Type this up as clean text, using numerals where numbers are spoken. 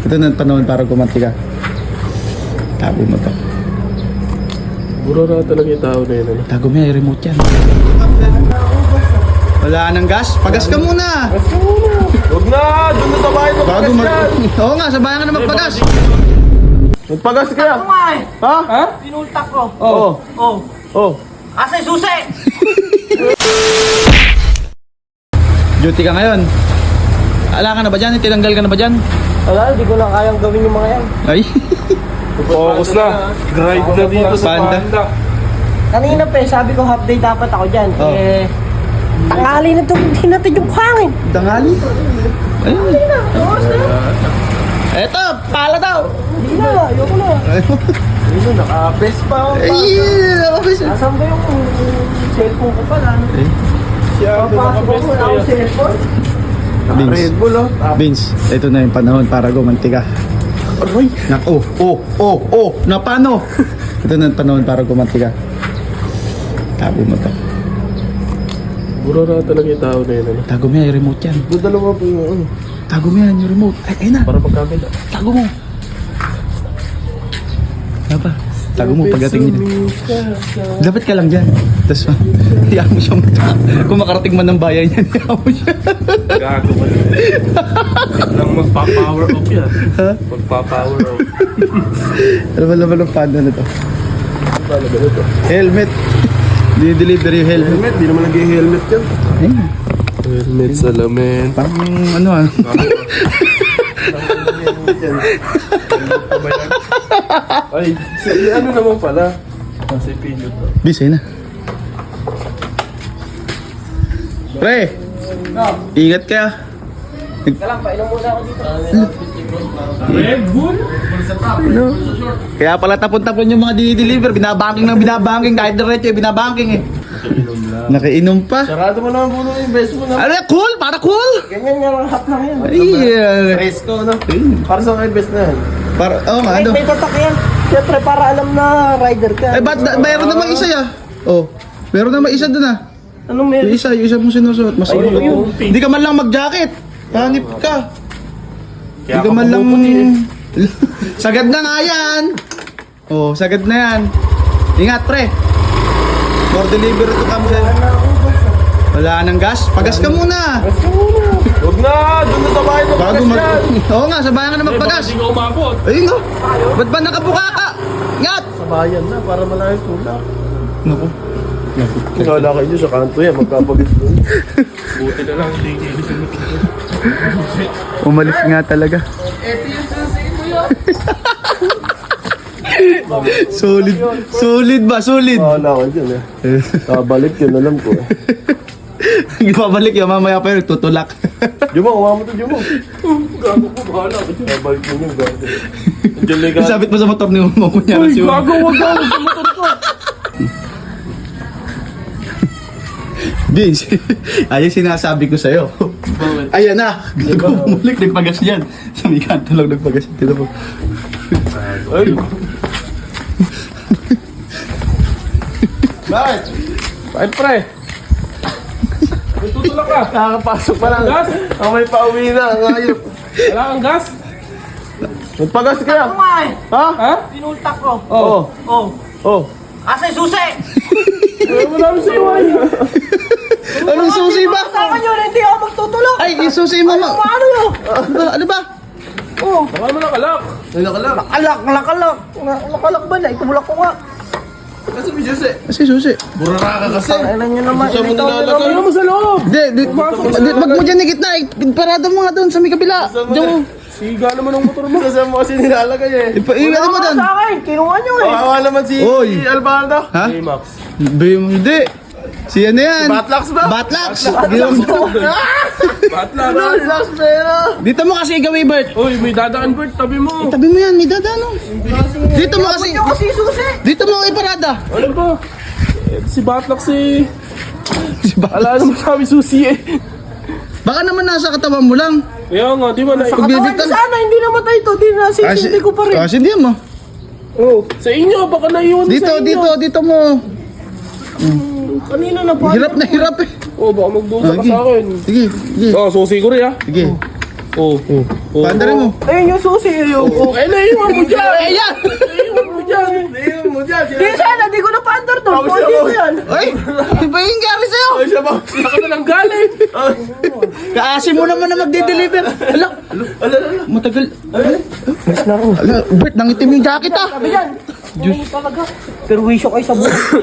Ito na panahon para gumanti ka. Tago mo to. Buro na talaga yung tao na yun. Ano? Tago mo yan, remote yan. Wala nang gas? Pagas ka muna! Gas ka muna! Huwag na! Doon na sa bahay mo pagas yan! Oo nga, sa bayan ka na magpagas. Magpagas ka! Ako nga eh. Ha? Ha? Pinultak ko. Oo. Oh. Oh. Asa yung susi? Duty ka ngayon. Ala ka na ba dyan? Tinanggal ka na ba dyan? Wala, hindi ko na kayang gawin yung mga yan. Ay. Focus na! Grind na dito sa Panda. panda! Kanina pa sabi ko half day dapat ako dyan. Oh. Tangali na ito, hindi natin yung hangin. Tangali. Ayun. Eto, pala daw. Hindi na, ayoko na. Ayun, naka-best pa ako. Ay, nakapis. Nasaan ba yung cellphone ko pala? Siya, Papasok ko naka-best na pa ako yun. cellphone. Red Bull, oh. Vince, ito na yung panahon para gumanti ka. Aray! Na paano? Ito na yung panahon para gumanti ka. Tago mo to. Buro na talaga yung tao na yun. Ano? Tago mo yan, yung remote yan. Doon dalawa po yung ano. Tago mo yan, yung remote. Ay na. Para pagkamit ah. Tago mo. Apa? Tago mo pagdating niya. Dapat ka lang dyan. Tapos, hiya mo siya. Kung makarating man ng bayan yan, hiya mo siya. Gago ka na. Lang magpa-power up yan. Magpa-power up. Ano ba naman ang panda na to? Paano ba ito? Helmet. Di-deliver yung helmet. Helmet, di naman nag-helmet yan. Ayun. Helmet, salamin. Parang ano ah. Ay, ano naman pala? Si Pinyo to. Bis, ayun na. Pre! Ingat ka. Teka lang, painom muna ako dito. Red Bull? Ano? Kaya pala tapon-tapon yung mga dinideliver. Binabanking kahit diretso binabanking eh. Nakainom pa. Sarado mo naman puno yung best mo na. Ano yan? Cool? Para cool? Ganyan nga lang hap lang yan. Ay, Fresco, no? Para sa kayo best na yan. para, oh nga, ano? May tatak yan. Siyempre, para alam na rider ka. Ay, ba't mayroon namang isa ya? Oh, meron namang isa dun ah. Anong meron? Yung isa mong sinusuot. Mas hindi ka man lang mag-jacket. Hanip ka. Hindi ka man lang... Sagad na nga yan. Oh, sagad na yan. Ingat, pre. For delivery to come sir. Wala nang gas? Pagas ka muna. Gas ka muna. Huwag na! Doon na sa bahay mo Bago pagas mag... yan. Oo nga, sa bayan ka na magpagas. Hindi ka umabot. Ayun no. Ba't ba nakabuka ka? Ingat! Sa bayan na, para malaking tulak. Naku. Wala kayo sa kanto yan, magkapagit doon. Buti na lang, hindi Umalis nga talaga. Solid. Solid ba? Solid. Wala ka dyan eh. Kabalik yun, alam ko eh. Ibabalik yun, mamaya pa yun, tutulak. Jumong, umama to Jumong. Gago ko, bahala ka dyan. Kabalik yun yung gago. Andiyan legal. Sabit mo sa motor ni mo kunyara Uy, si Uno. gago, wag gago sa motor ko. Vince, ayun sinasabi ko sa'yo. Ayan na, bumalik, nagpagas dyan. Sa may kanto lang nagpagas. Tito mo. Ay. Bakit? Bakit pre? May tutulak ka. Nakakapasok pa lang. Gas? Ang may pauwi na, ang ayop. Wala kang gas? Magpagas ka. Ako nga eh. Ha? Ha? Pinultak ko. Oo. Oh. Oh. Asa yung susi? Wala mo sa iwan. Anong susi ba? Sa akin yun, hindi ako magtutulak. Ay, yung susi mo. Ano yun? Ano ba? Oh. Baka mo nakalak. Ay, nakalak. Nakalak ba na? Itulak ko nga. Kasi may susi. Kasi susi. Burara ka kasi. Ano nyo naman? Gusto mo nilalagay. Ano mo sa loob? Di, wag mo dyan ikit na. Parada mo nga doon sa may kabila. Diyan mo. Siga naman ang motor mo. Kasi mo kasi nilalagay eh. Iwan mo doon. Sa akin, kinuha nyo eh. Kawawa naman si Oy. Albaldo. Ha? Max. Hindi. Si ano yan? Batlax ba? Batlax. Batlax. Batlax pero. Dito mo kasi ikaw, Bert. Uy, may dadaan Bert, tabi mo. Tabi mo yan, may dadano. Dito mo kasi. Nyo kasi susi. Dito mo iparada. Ano ba? Si Batlax eh. Ala naman sabi susi eh. Baka naman nasa katawan mo lang. Kaya nga, di ba na... Katawan ko sana, hindi namatay ito. Di na, sisindi ko pa rin. Kasi hindi mo. Oh, sa inyo, baka naiwan sa inyo. Dito mo. Kanina na pa. Hirap na hirap eh. Oh, baka magdusa ka Sige. sa akin. Sige. Oh, susi ko rin ah. Sige. Paandarin mo. Ayun yung susi. Okay na iwan mo dyan. Ayan! Iwan mo dyan. Iwan mo dyan. Di sana, di ko na paandar doon. Tapos Pwede ako. ko yan. Ay! Ano ba yung gari sa'yo? Ay, siya ba? Saka na lang galing. Kaasin mo naman na magde-deliver. Ala! Matagal. Mas na rin. Ala, Bert, nangitim yung jacket ah. Sabi yan. Diyos talaga. Pero wisyo kayo sa buhay.